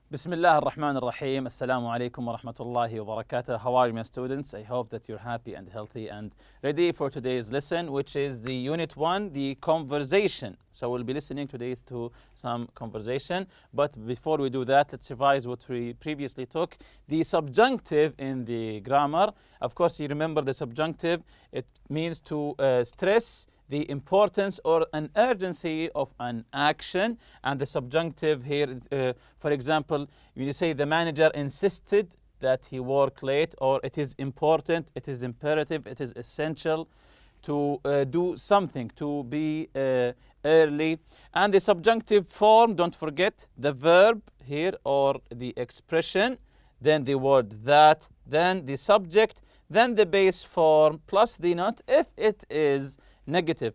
Bismillah ar-Rahman ar-Rahim. Assalamu alaikum wa rahmatullahi wa barakatuh. How are you, my students? I hope that you're happy and healthy and ready for today's lesson, which is the Unit 1, the conversation. So we'll be listening today to some conversation. But before we do that, let's revise what we previously took. The subjunctive in the grammar. Of course, you remember the subjunctive. It means to stress the importance or an urgency of an action. And the subjunctive here, for example, when you say the manager insisted that he work late, or it is important, it is imperative, it is essential to do something, to be early. And the subjunctive form, don't forget the verb here or the expression, then the word that, then the subject, then the base form plus the not if it is negative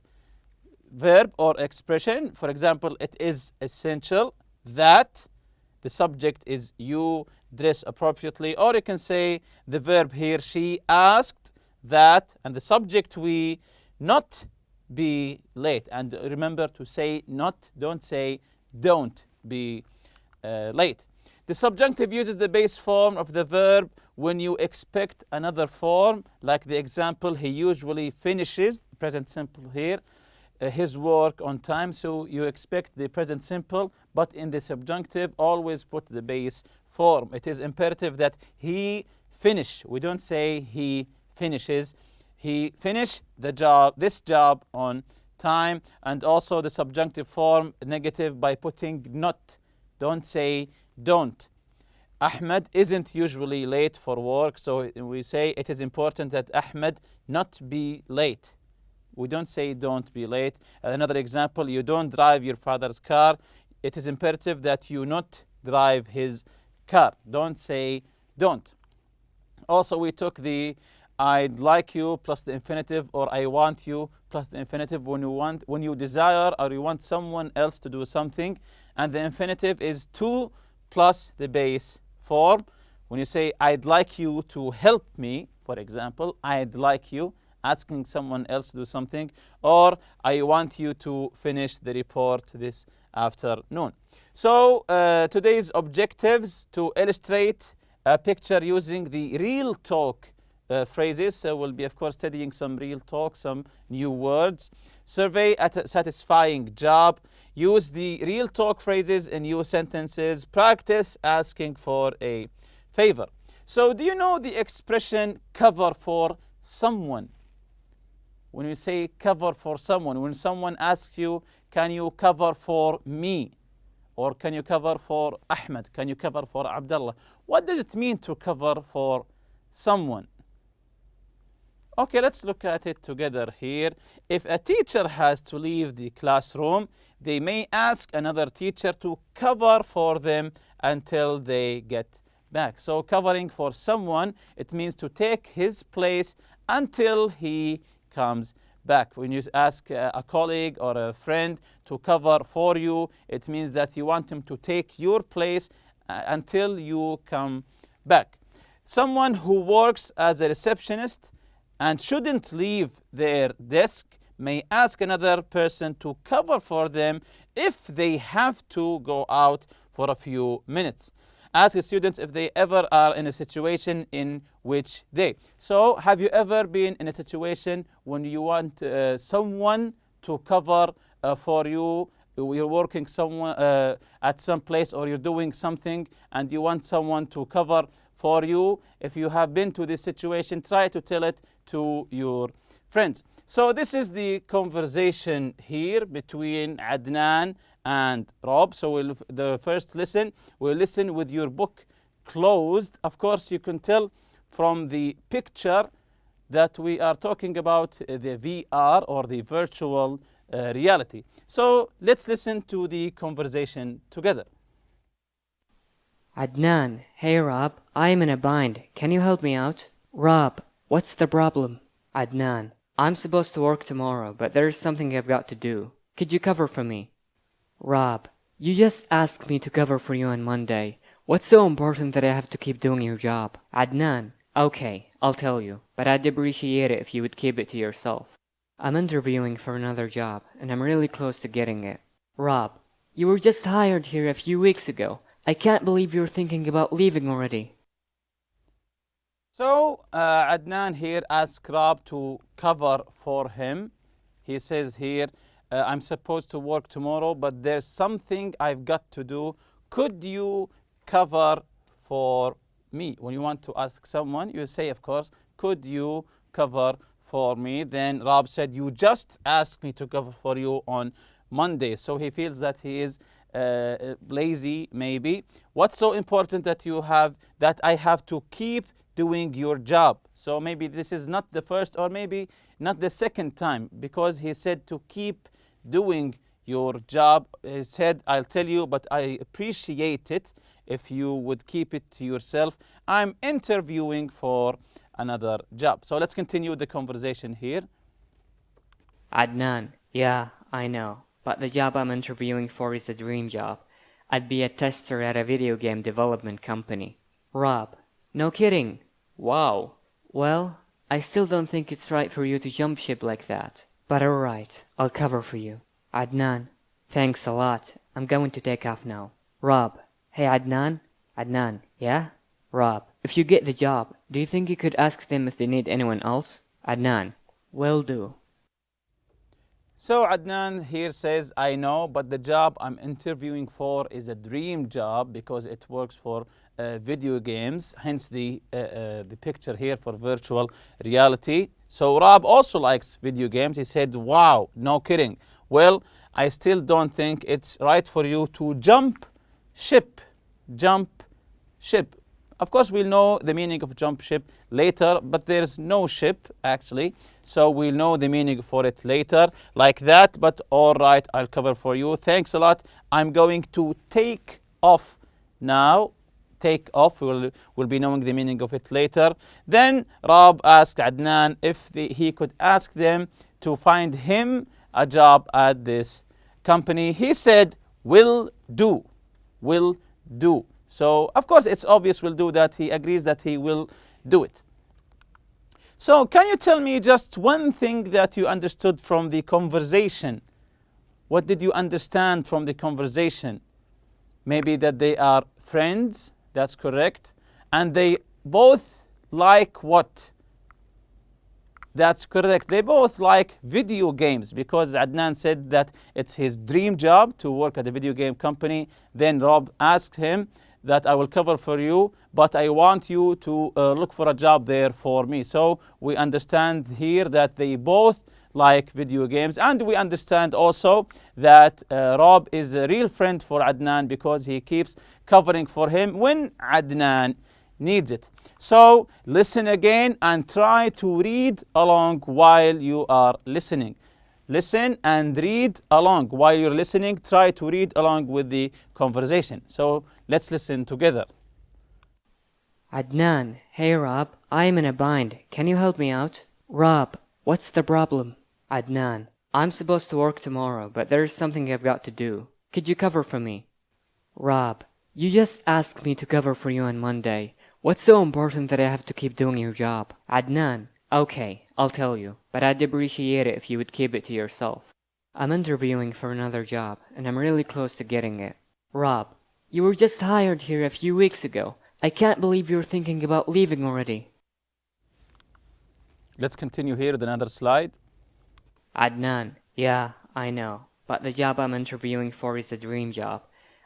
verb or expression. For example, it is essential that the subject is you dress appropriately, or you can say the verb here, she asked that, and the subject we not be late. And remember to say not, don't say don't be late. The subjunctive uses the base form of the verb when you expect another form, like the example, he usually finishes, present simple here, his work on time. So you expect the present simple, but in the subjunctive, always put the base form. It is imperative that he finish. We don't say he finishes. He finish the job, this job on time. And also the subjunctive form negative by putting not. Don't say don't. Ahmed isn't usually late for work, so we say it is important that Ahmed not be late. We don't say don't be late. Another example, you don't drive your father's car. It is imperative that you not drive his car. Don't say don't. Also, we took the I'd like you plus the infinitive, or I want you plus the infinitive when you desire or you want someone else to do something. And the infinitive is to plus the base form. When you say I'd like you to help me, for example, I'd like you, asking someone else to do something, or I want you to finish the report this afternoon. So today's objectives to illustrate a picture using the real talk phrases. So we'll be, of course, studying some real talk, some new words. Survey at a satisfying job. Use the real talk phrases in new sentences. Practice asking for a favor. So do you know the expression cover for someone? When we say cover for someone, when someone asks you, can you cover for me? Or can you cover for Ahmed? Can you cover for Abdullah? What does it mean to cover for someone? Okay, let's look at it together here. If a teacher has to leave the classroom, they may ask another teacher to cover for them until they get back. So covering for someone, it means to take his place until he comes back. When you ask a colleague or a friend to cover for you, it means that you want him to take your place until you come back. Someone who works as a receptionist and shouldn't leave their desk may ask another person to cover for them if they have to go out for a few minutes. Ask students if they ever are in a situation in which they. So have you ever been in a situation when you want someone to cover for you? You're working someone at some place, or you're doing something and you want someone to cover for you. If you have been to this situation, try to tell it to your friends. So this is the conversation here between Adnan and Rob. So the first lesson, we'll listen with your book closed. Of course, you can tell from the picture that we are talking about the VR, or the virtual reality. So let's listen to the conversation together. Adnan, hey Rob, I'm in a bind. Can you help me out? Rob, what's the problem? Adnan, I'm supposed to work tomorrow, but there's something I've got to do. Could you cover for me? Rob, you just asked me to cover for you on Monday. What's so important that I have to keep doing your job? Adnan, okay, I'll tell you, but I'd appreciate it if you would keep it to yourself. I'm interviewing for another job, and I'm really close to getting it. Rob, you were just hired here a few weeks ago. I can't believe you're thinking about leaving already. So Adnan here asks Rob to cover for him. He says here, I'm supposed to work tomorrow, but there's something I've got to do. Could you cover for me? When you want to ask someone, you say, of course, could you cover for me? Then Rob said, you just asked me to cover for you on Monday. So he feels that he is lazy, maybe. What's so important that you have, that I have to keep doing your job? So maybe this is not the first or maybe not the second time, because he said to keep doing your job. He said, I'll tell you, but I appreciate it if you would keep it to yourself. I'm interviewing for another job. So let's continue the conversation here. Adnan, yeah, I know, but the job I'm interviewing for is a dream job. I'd be a tester at a video game development company. Rob, no kidding. Wow. Well, I still don't think it's right for you to jump ship like that. But alright, I'll cover for you. Adnan, thanks a lot. I'm going to take off now. Rob, hey Adnan? Adnan, yeah? Rob, if you get the job, do you think you could ask them if they need anyone else? Adnan, will do. So Adnan here says, I know, but the job I'm interviewing for is a dream job because it works for video games, hence the picture here for virtual reality. So Rob also likes video games. He said, wow, no kidding. Well, I still don't think it's right for you to jump ship. Jump ship. Of course, we'll know the meaning of jump ship later, but there's no ship actually. So we'll know the meaning for it later like that. But all right, I'll cover for you. Thanks a lot. I'm going to take off now. Take off. We'll be knowing the meaning of it later. Then Rob asked Adnan if he could ask them to find him a job at this company. He said, will do. Will do. So, of course, it's obvious will do that. He agrees that he will do it. So, can you tell me just one thing that you understood from the conversation? What did you understand from the conversation? Maybe that they are friends. That's correct. And they both like what? That's correct. They both like video games because Adnan said that it's his dream job to work at a video game company. Then Rob asked him that I will cover for you, but I want you to look for a job there for me. So we understand here that they both like video games, and we understand also that Rob is a real friend for Adnan because he keeps covering for him when Adnan needs it. So listen again and try to read along while you are listening. Listen and read along while you're listening. Try to read along with the conversation. So let's listen together. Adnan, hey Rob, I'm in a bind. Can you help me out? Rob, what's the problem? Adnan, I'm supposed to work tomorrow, but there's something I've got to do. Could you cover for me? Rob, you just asked me to cover for you on Monday. What's so important that I have to keep doing your job? Adnan, okay, I'll tell you, but I'd appreciate it if you would keep it to yourself. I'm interviewing for another job, and I'm really close to getting it. Rob, you were just hired here a few weeks ago. I can't believe you're thinking about leaving already. Let's continue here with another slide. Adnan, yeah, I know, but the job I'm interviewing for is a dream job.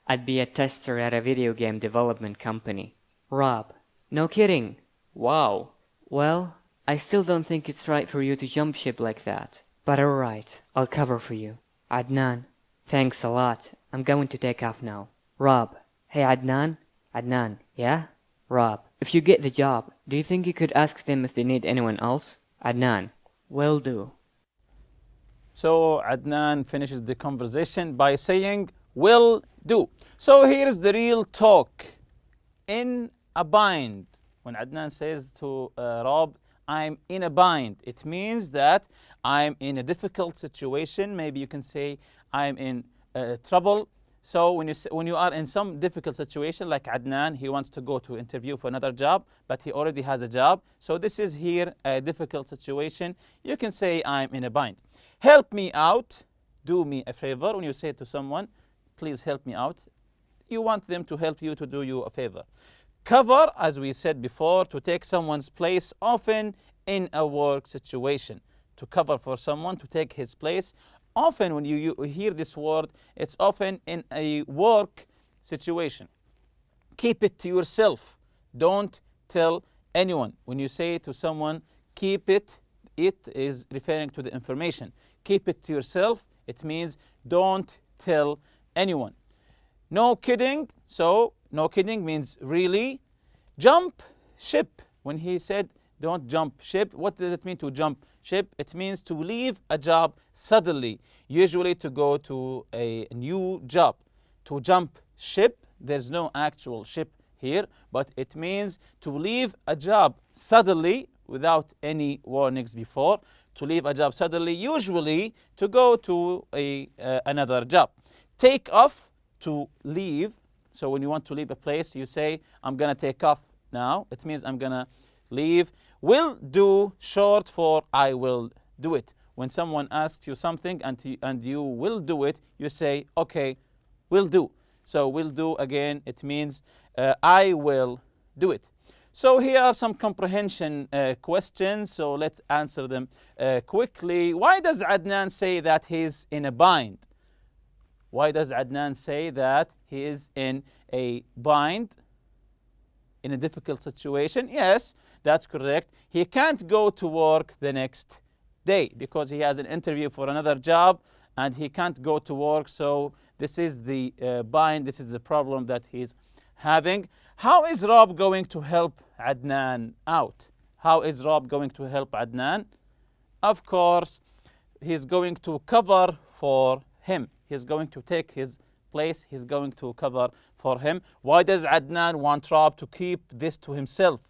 I'd be a tester at a video game development company. Rob, no kidding. Wow. Well, I still don't think it's right for you to jump ship like that. But alright, I'll cover for you. Adnan, thanks a lot. I'm going to take off now. Rob, hey Adnan? Adnan, yeah? Rob, if you get the job, do you think you could ask them if they need anyone else? Adnan, will do. So Adnan finishes the conversation by saying, will do. So here's the real talk. In a bind. When Adnan says to Rob, I'm in a bind, it means that I'm in a difficult situation. Maybe you can say I'm in trouble. So when you are in some difficult situation, like Adnan, he wants to go to interview for another job, but he already has a job. So this is here a difficult situation. You can say I'm in a bind. Help me out. Do me a favor. When you say to someone, please help me out, you want them to help you, to do you a favor. Cover, as we said before, to take someone's place, often in a work situation. To cover for someone, to take his place. Often when you hear this word, it's often in a work situation. Keep it to yourself. Don't tell anyone. When you say to someone, keep it, it is referring to the information. Keep it to yourself. It means don't tell anyone. No kidding. So no kidding means really. Jump ship. When he said don't jump ship, what does it mean to jump ship? It means to leave a job suddenly, usually to go to a new job. To jump ship, there's no actual ship here, but it means to leave a job suddenly without any warnings before. To leave a job suddenly, usually to go to another job. Take off, to leave. So when you want to leave a place, you say, I'm going to take off now. It means I'm going to leave. Will do, short for I will do it. When someone asks you something and you will do it, you say, okay, will do. So will do, again, it means I will do it. So here are some comprehension questions. So let's answer them quickly. Why does Adnan say that he's in a bind? Why does Adnan say that he is in a bind, in a difficult situation? Yes, that's correct. He can't go to work the next day because he has an interview for another job and he can't go to work. So this is the bind, this is the problem that he's having. How is Rob going to help Adnan out? How is Rob going to help Adnan? Of course, he's going to cover for him. He's going to take his place. He's going to cover for him. Why does Adnan want Rob to keep this to himself?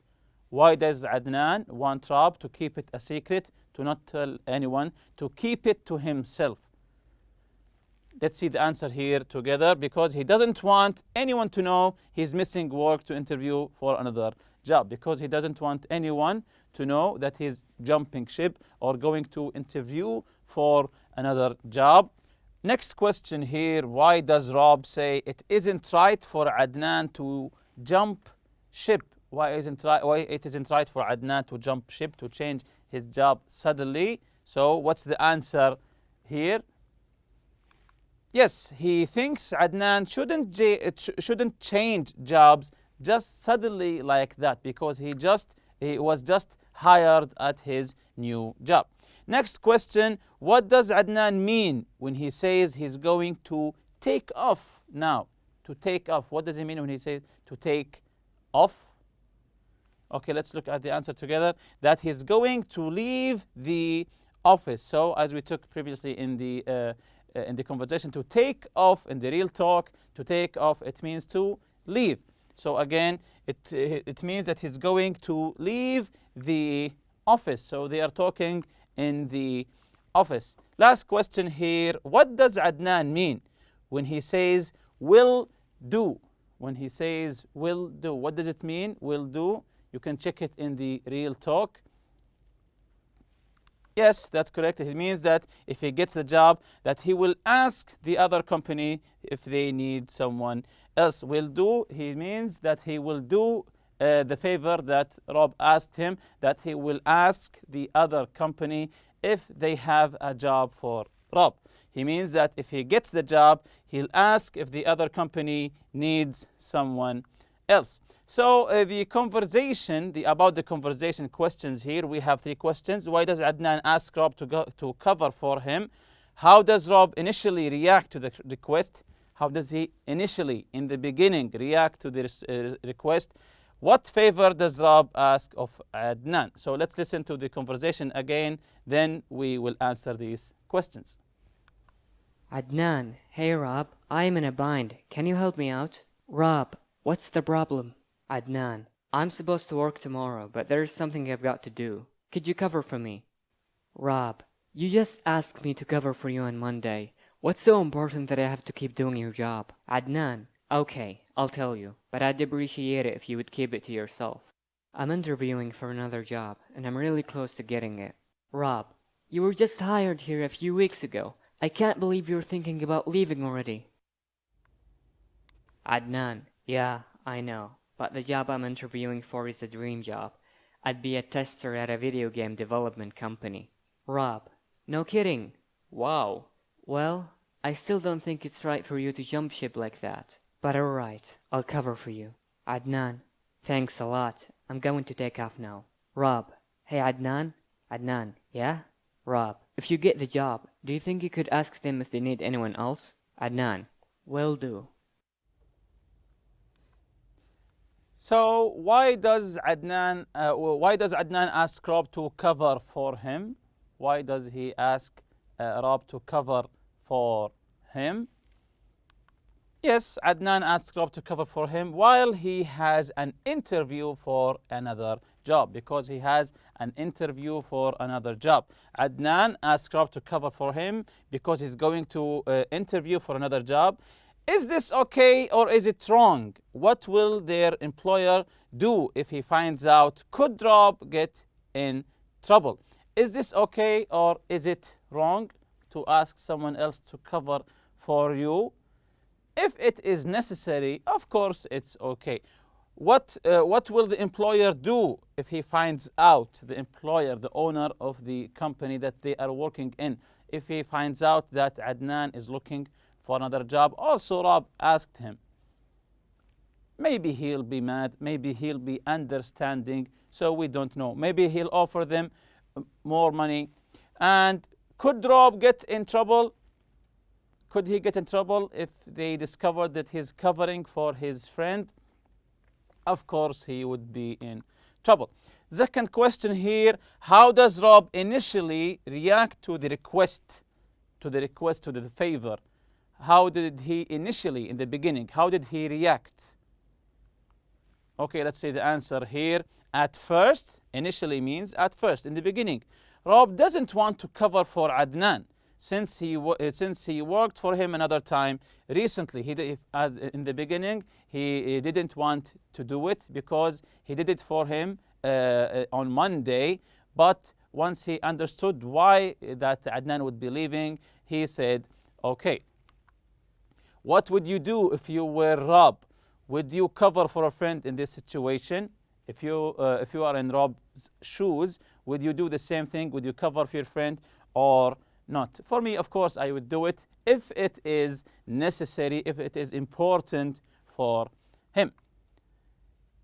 Why does Adnan want Rob to keep it a secret, to not tell anyone, to keep it to himself? Let's see the answer here together. Because he doesn't want anyone to know he's missing work to interview for another job. Because he doesn't want anyone to know that he's jumping ship or going to interview for another job. Next question here. Why does Rob say it isn't right for Adnan to jump ship? Why it isn't right for Adnan to jump ship, to change his job suddenly? So what's the answer here? Yes, he thinks Adnan shouldn't change jobs just suddenly like that because he was just hired at his new job. Next question, what does Adnan mean when he says he's going to take off now? To take off, what does he mean when he says to take off? Okay, let's look at the answer together. That he's going to leave the office. So as we took previously in the conversation, to take off in the real talk, to take off, it means to leave. So again, it means that he's going to leave the office. So they are talking in the office. Last question here. What does Adnan mean when he says will do? When he says will do, what does it mean? Will do. You can check it in the real talk. Yes, that's correct. It means that if he gets the job, that he will ask the other company if they need someone else. Will do, he means that he will do the favor that Rob asked him, that he will ask the other company if they have a job for Rob. He means that if he gets the job, he'll ask if the other company needs someone else. So about the conversation questions here, we have 3 questions. Why does Adnan ask Rob to cover for him? How does Rob initially react to the request? How does he initially, in the beginning, react to this request? What favor does Rob ask of Adnan? So let's listen to the conversation again, then we will answer these questions. Adnan, hey Rob, I'm in a bind. Can you help me out? Rob, what's the problem? Adnan, I'm supposed to work tomorrow, but there's something I've got to do. Could you cover for me? Rob, you just asked me to cover for you on Monday. What's so important that I have to keep doing your job? Adnan, okay, I'll tell you, but I'd appreciate it if you would keep it to yourself. I'm interviewing for another job, and I'm really close to getting it. Rob, you were just hired here a few weeks ago. I can't believe you're thinking about leaving already. Adnan, yeah, I know. But the job I'm interviewing for is a dream job. I'd be a tester at a video game development company. Rob, no kidding. Wow. Well, I still don't think it's right for you to jump ship like that. But alright, I'll cover for you. Adnan, thanks a lot. I'm going to take off now. Rob, hey Adnan? Adnan, yeah? Rob, if you get the job, do you think you could ask them if they need anyone else? Adnan, will do. So why does Adnan ask Rob to cover for him? Why does he ask Rob to cover for him? Yes, Adnan asks Rob to cover for him while he has an interview for another job, because he has an interview for another job. Adnan asks Rob to cover for him because he's going to interview for another job. Is this okay or is it wrong? What will their employer do if he finds out? Could Rob get in trouble? Is this okay or is it wrong to ask someone else to cover for you? If it is necessary, of course it's okay. What will the employer do if he finds out, the employer, the owner of the company that they are working in, if he finds out that Adnan is looking for another job? Also, Rob asked him. Maybe he'll be mad, maybe he'll be understanding, so we don't know. Maybe he'll offer them more money. And could Rob get in trouble? Could he get in trouble if they discovered that he's covering for his friend? Of course, he would be in trouble. Second question here, how does Rob initially react to the request, to the favor? How did he initially, in the beginning, how did he react? Okay, let's see the answer here. At first, initially means at first, in the beginning. Rob doesn't want to cover for Adnan since he worked for him another time recently. In the beginning, he didn't want to do it because he did it for him on Monday. But once he understood why that Adnan would be leaving, he said, okay. What would you do if you were Rob? Would you cover for a friend in this situation? If you are in Rob's shoes, would you do the same thing? Would you cover for your friend or not? For me, of course, I would do it if it is necessary, if it is important for him.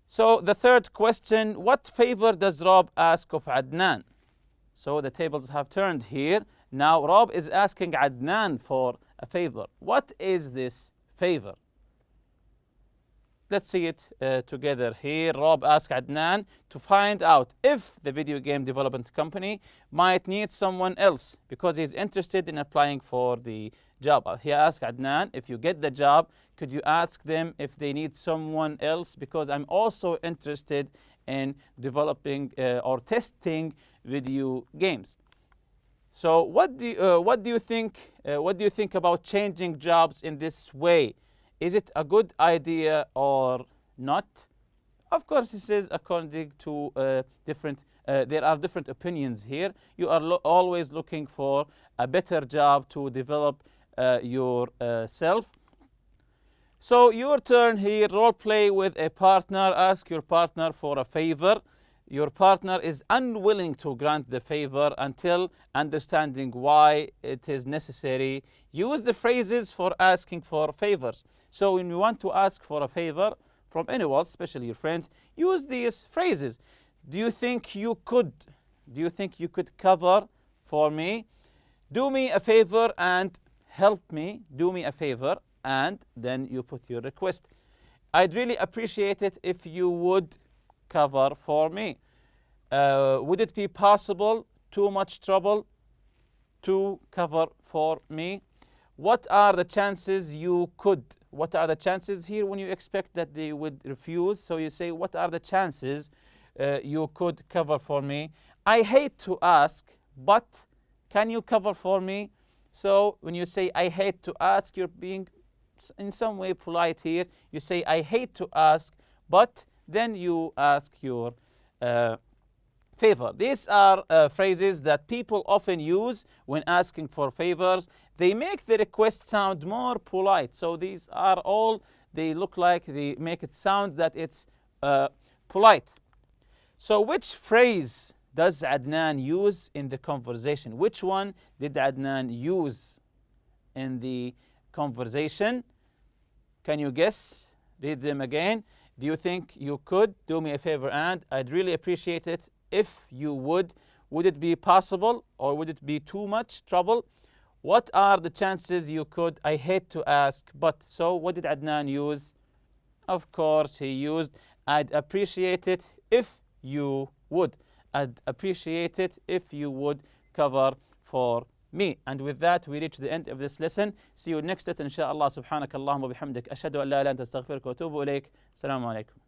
So the third question, what favor does Rob ask of Adnan? So the tables have turned here. Now Rob is asking Adnan for a favor. What is this favor? Let's see it together here. Rob asked Adnan to find out if the video game development company might need someone else because he's interested in applying for the job. He asked Adnan, if you get the job, could you ask them if they need someone else, because I'm also interested in developing or testing video games. So what do you think? What do you think about changing jobs in this way? Is it a good idea or not? Of course, this is according to there are different opinions here. You are always looking for a better job to develop yourself. So your turn here, role play with a partner. Ask your partner for a favor. Your partner is unwilling to grant the favor until understanding why it is necessary. Use the phrases for asking for favors. So when you want to ask for a favor from anyone, especially your friends, use these phrases. Do you think you could cover for me? Do me a favor and help me. Do me a favor, and then you put your request. I'd really appreciate it if you would cover for me. Would it be possible? Too much trouble to cover for me? What are the chances you could? What are the chances here when you expect that they would refuse? So you say, what are the chances you could cover for me? I hate to ask, but can you cover for me? So when you say, I hate to ask, you're being in some way polite here. You say, I hate to ask, but then you ask your favor. These are phrases that people often use when asking for favors. They make the request sound more polite. So these are all they look like they make it sound that it's polite. So which phrase does Adnan use in the conversation? Which one did Adnan use in the conversation? Can you guess? Read them again. Do you think you could? Do me a favor, and I'd really appreciate it if you would. Would it be possible, or would it be too much trouble? What are the chances you could? I hate to ask, but so what did Adnan use? Of course, he used, I'd appreciate it if you would. I'd appreciate it if you would cover for me. And with that, we reach the end of this lesson. See you next lesson, inshallah. Subhanakallahumma bihamdik. Ashhadu an la ilaha illa anta astaghfiruka wa atubu ilayk. Assalamu alaikum.